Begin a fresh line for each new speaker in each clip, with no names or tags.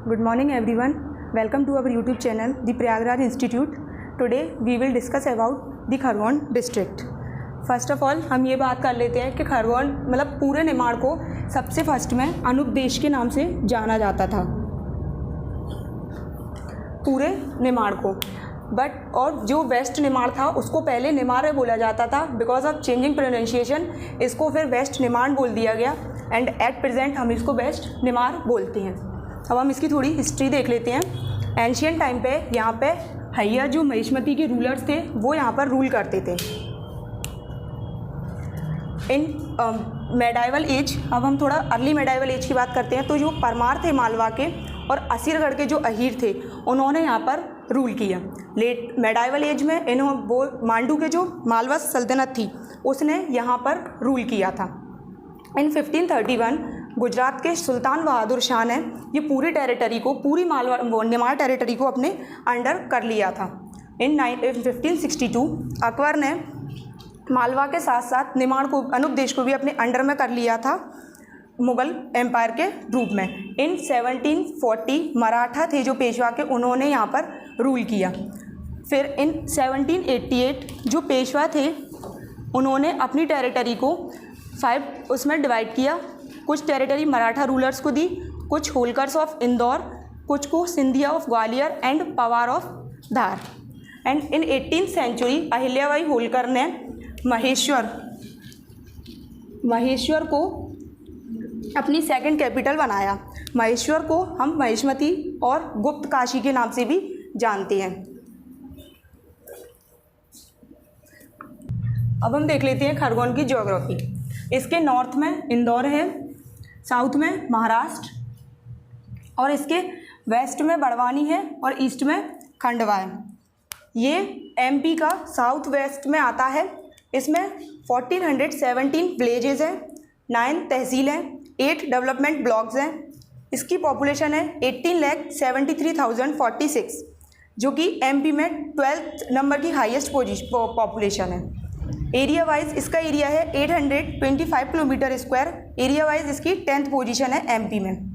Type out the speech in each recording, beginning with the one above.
Good morning everyone. Welcome to our YouTube channel, the Prayagraj Institute. Today we will discuss about the Khargone district. First of all हम ये बात कर लेते हैं कि खरगोन मतलब पूरे निमाड़ को सबसे फर्स्ट में अनूप देश के नाम से जाना जाता था, पूरे निमाड़ को। बट और जो वेस्ट निमाड़ था उसको पहले निमाड़ बोला जाता था, बिकॉज ऑफ चेंजिंग प्रोनाउंसिएशन इसको फिर वेस्ट निमाड़ बोल दिया गया एंड एट प्रेजेंट हम इसको वेस्ट निमाड़ बोलते हैं। अब हम इसकी थोड़ी हिस्ट्री देख लेते हैं। एंशियंट टाइम पे यहाँ पे हैया जो महिष्मती के रूलर्स थे वो यहाँ पर रूल करते थे। इन मेडाइवल एज, अब हम थोड़ा अर्ली मेडाइवल एज की बात करते हैं, तो जो परमार थे मालवा के और असीरगढ़ के जो अहीर थे उन्होंने यहाँ पर रूल किया। लेट मेडाइवल एज में वो मांडू के जो मालवा सल्तनत थी उसने यहाँ पर रूल किया था। इन 1531 गुजरात के सुल्तान बहादुर शाह ने ये पूरी टेरिटरी को, पूरी निमाड़ टेरिटरी को अपने अंडर कर लिया था। इन 1562 अकबर ने मालवा के साथ साथ निमाड़ को, अनूप देश को भी अपने अंडर में कर लिया था मुग़ल एम्पायर के रूप में। इन 1740 मराठा थे जो पेशवा के, उन्होंने यहाँ पर रूल किया। फिर इन 1788 जो पेशवा थे उन्होंने अपनी टेरिटरी को 5 उसमें डिवाइड किया। कुछ टेरिटरी मराठा रूलर्स को दी, कुछ होलकर्स ऑफ इंदौर, कुछ को Scindia of Gwalior and Pawar of Dhar. And in 18th century Ahilyabai Holkar ने महेश्वर को अपनी सेकंड कैपिटल बनाया। महेश्वर को हम महिष्मती और गुप्त काशी के नाम से भी जानते हैं। अब हम देख लेते हैं खरगोन की ज्योग्राफी। इसके नॉर्थ में इंदौर है, साउथ में महाराष्ट्र और इसके वेस्ट में बड़वानी है और ईस्ट में खंडवा है। ये एमपी का साउथ वेस्ट में आता है। इसमें 1417 विलेजेस हैं, 9 तहसील हैं, 8 डेवलपमेंट ब्लॉक्स हैं। इसकी पॉपुलेशन है 18,73,046 जो कि एमपी में 12th नंबर की हाईएस्ट पॉपुलेशन है। एरिया वाइज इसका एरिया है 825 किलोमीटर स्क्वायर। एरिया वाइज इसकी 10th पोजीशन है एमपी में।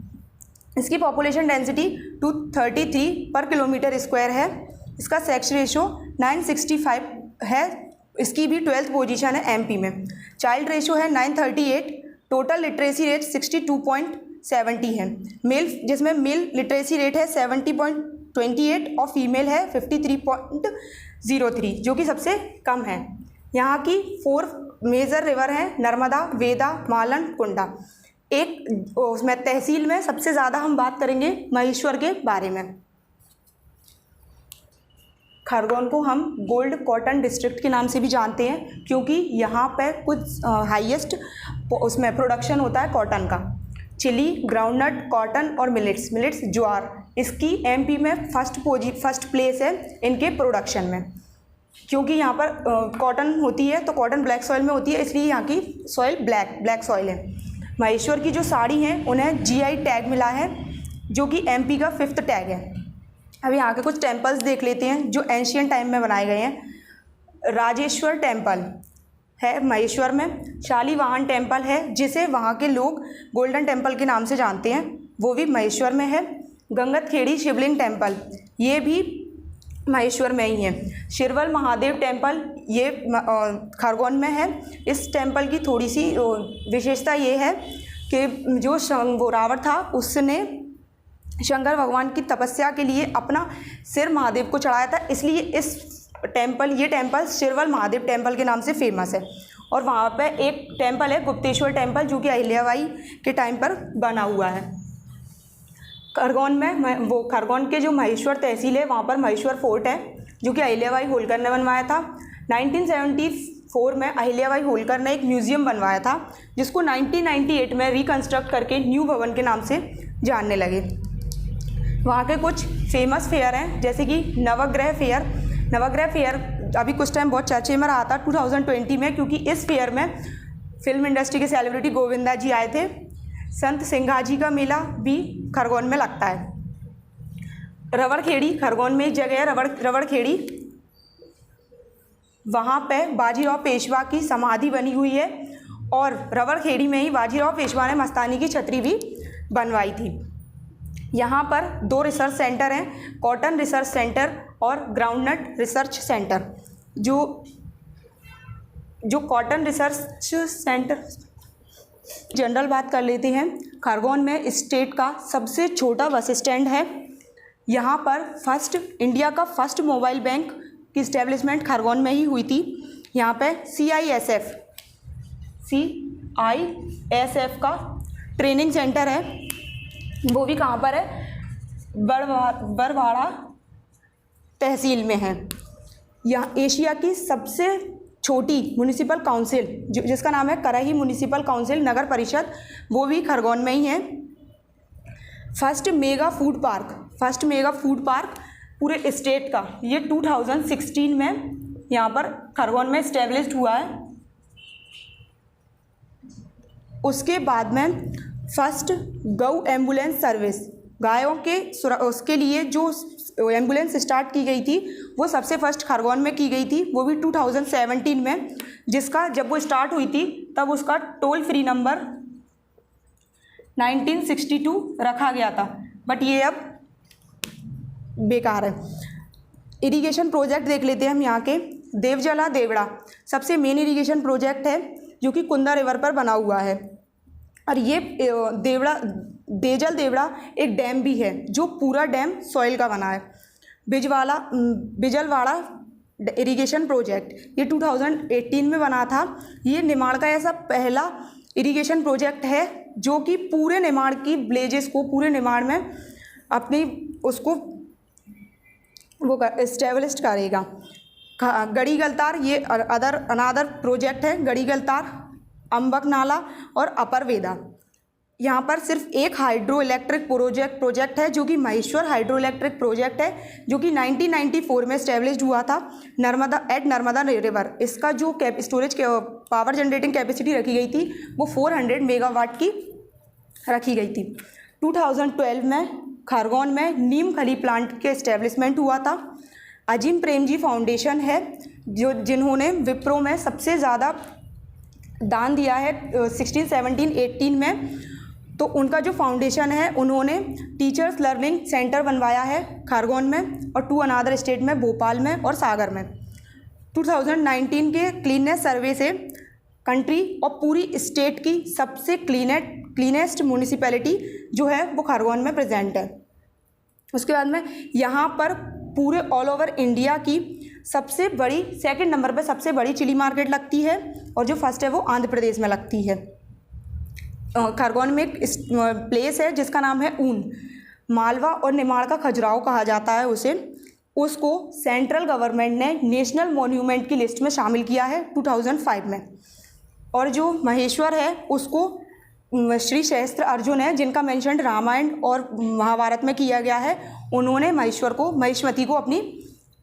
इसकी पॉपुलेशन डेंसिटी 233 पर किलोमीटर स्क्वायर है। इसका सेक्स रेशो 965 है। इसकी भी 12th पोजीशन है एमपी में। चाइल्ड रेशो है 938। टोटल लिटरेसी रेट 62.70 है। मेल, जिसमें मेल लिटरेसी रेट है 70.28 और फीमेल है 53.03 जो कि सबसे कम है। यहाँ की 4 मेजर रिवर हैं, नर्मदा, वेदा, मालन, कुंडा। एक उसमें तहसील में सबसे ज़्यादा हम बात करेंगे महेश्वर के बारे में। खरगोन को हम गोल्ड कॉटन डिस्ट्रिक्ट के नाम से भी जानते हैं क्योंकि यहाँ पे कुछ हाईएस्ट उसमें प्रोडक्शन होता है कॉटन का। चिली, ग्राउंडनट, कॉटन और मिलेट्स ज्वार, इसकी एमपी में फर्स्ट प्लेस है इनके प्रोडक्शन में। क्योंकि यहाँ पर कॉटन होती है तो कॉटन ब्लैक सॉइल में होती है, इसलिए यहाँ की सॉइल ब्लैक सॉइल है। महेश्वर की जो साड़ी हैं उन्हें जीआई टैग मिला है जो कि एमपी का 5th टैग है। अब यहाँ के कुछ टेम्पल्स देख लेते हैं जो एंशियंट टाइम में बनाए गए हैं। राजेश्वर टेम्पल है महेश्वर में। शालीवाहन टेम्पल है जिसे वहाँ के लोग गोल्डन टेम्पल के नाम से जानते हैं, वो भी महेश्वर में है। गंगतखेड़ी शिवलिंग टेम्पल ये भी महेश्वर में ही है। शिरवल महादेव टेम्पल ये खरगोन में है। इस टेम्पल की थोड़ी सी विशेषता ये है कि जो वो रावण था उसने शंकर भगवान की तपस्या के लिए अपना सिर महादेव को चढ़ाया था, इसलिए ये टेम्पल शिरवल महादेव टेम्पल के नाम से फेमस है। और वहाँ पे एक टेम्पल है गुप्तेश्वर टेम्पल जो कि अहिल्याबाई के टाइम पर बना हुआ है। खरगोन में वो खरगोन के जो महेश्वर तहसील है वहाँ पर महेश्वर फोर्ट है जो कि अहिल्याबाई होलकर ने बनवाया था। 1974 में अहिल्याबाई होलकर ने एक म्यूज़ियम बनवाया था जिसको 1998 में रिकन्स्ट्रक्ट करके न्यू भवन के नाम से जानने लगे। वहाँ के कुछ फेमस फेयर हैं जैसे कि नवग्रह फेयर अभी कुछ टाइम बहुत चर्चे में रहा था 2020 में, क्योंकि इस फेयर में फिल्म इंडस्ट्री के सेलिब्रिटी गोविंदा जी आए थे। संत सिंघाजी का मेला भी खरगोन में लगता है। रवड़खेड़ी खरगोन में एक जगह है रवड़खेड़ी, वहाँ पे बाजीराव पेशवा की समाधि बनी हुई है और रवड़खेड़ी में ही बाजीराव पेशवा ने मस्तानी की छतरी भी बनवाई थी। यहाँ पर 2 रिसर्च सेंटर हैं, कॉटन रिसर्च सेंटर और ग्राउंडनट रिसर्च सेंटर। जो कॉटन रिसर्च सेंटर जनरल बात कर लेते हैं। खरगोन में स्टेट का सबसे छोटा बस स्टैंड है। यहाँ पर इंडिया का फर्स्ट मोबाइल बैंक की इस्टेब्लिशमेंट खरगोन में ही हुई थी। यहाँ पे CISF का ट्रेनिंग सेंटर है, वो भी कहाँ पर है, बरवाड़ा तहसील में है। यहाँ एशिया की सबसे छोटी म्यूनिसिपल काउंसिल जिसका नाम है करही म्यूनिसिपल काउंसिल नगर परिषद, वो भी खरगोन में ही है। फर्स्ट मेगा फूड पार्क पूरे स्टेट का, ये 2016 में यहाँ पर खरगोन में इस्टेब्लिश्ड हुआ है। उसके बाद में फर्स्ट गौ एम्बुलेंस सर्विस, गायों के उसके लिए जो एम्बुलेंस स्टार्ट की गई थी वो सबसे फर्स्ट खरगोन में की गई थी, वो भी 2017 में, जिसका जब वो स्टार्ट हुई थी तब उसका टोल फ्री नंबर 1962 रखा गया था, बट ये अब बेकार है। इरिगेशन प्रोजेक्ट देख लेते हैं हम यहाँ के। देवजला देवड़ा सबसे मेन इरिगेशन प्रोजेक्ट है जो कि कुंदा रिवर पर बना हुआ है। और ये देजल देवड़ा एक डैम भी है जो पूरा डैम सॉइल का बना है। बिजलवाड़ा इरिगेशन प्रोजेक्ट ये 2018 में बना था। ये निमाड़ का ऐसा पहला इरिगेशन प्रोजेक्ट है जो कि पूरे निमाड़ की विलेजेस को, पूरे निमाड़ में अपनी उसको वो एस्टेब्लिश करेगा। गड़ी गलतार ये अनादर प्रोजेक्ट है। गड़ी गलतार, अम्बक नाला और अपर वेदा। यहाँ पर सिर्फ एक हाइड्रो इलेक्ट्रिक प्रोजेक्ट है जो कि महेश्वर हाइड्रो इलेक्ट्रिक प्रोजेक्ट है जो कि 1994 में एस्टेब्लिश्ड हुआ था नर्मदा रिवर। इसका जो स्टोरेज पावर जनरेटिंग कैपेसिटी रखी गई थी वो 400 मेगावाट की रखी गई थी। 2012 में खरगोन में नीम खली प्लांट के एस्टेब्लिशमेंट हुआ था। अजीम प्रेमजी फाउंडेशन है जिन्होंने विप्रो में सबसे ज़्यादा दान दिया है 16, 17, 18 में। तो उनका जो फाउंडेशन है उन्होंने टीचर्स लर्निंग सेंटर बनवाया है खरगोन में और 2 अनादर स्टेट में, भोपाल में और सागर में। 2019 के क्लीननेस सर्वे से कंट्री और पूरी स्टेट की सबसे क्लीनेस्ट म्यूनिसिपैलिटी जो है वो खरगोन में प्रेजेंट है। उसके बाद में यहाँ पर पूरे ऑल ओवर इंडिया की सबसे बड़ी, सेकंड नंबर पर सबसे बड़ी चिली मार्केट लगती है और जो फर्स्ट है वो आंध्र प्रदेश में लगती है। खरगोन में एक प्लेस है जिसका नाम है ऊन। मालवा और निमाड़ का खजुराहो कहा जाता है उसे। उसको सेंट्रल गवर्नमेंट ने नेशनल मॉन्यूमेंट की लिस्ट में शामिल किया है 2005 में। और जो महेश्वर है उसको श्री सहस्त्र अर्जुन है जिनका मेंशन रामायण और महाभारत में किया गया है, उन्होंने महिष्मती को अपनी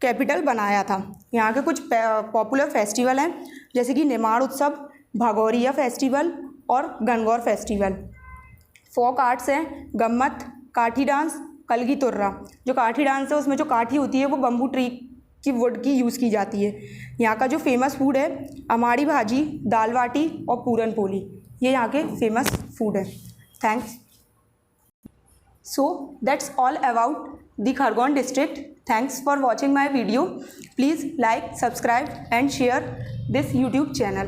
कैपिटल बनाया था। यहाँ के कुछ पॉपुलर फेस्टिवल हैं जैसे कि निमाड़ उत्सव, भगोरिया फेस्टिवल और गणगौर फेस्टिवल। फोक आर्ट्स हैं गम्मत, काठी डांस, कलगी तुर्रा। जो काठी डांस है उसमें जो काठी होती है वो बम्बू ट्री की वुड की यूज़ की जाती है। यहाँ का जो फेमस फूड है अमाड़ी भाजी, दाल बाटी और पूरन पोली, ये यहाँ के फेमस फूड है। Thanks. So that's all about the Khargone district. Thanks for watching my video. Please like, subscribe and share this YouTube channel.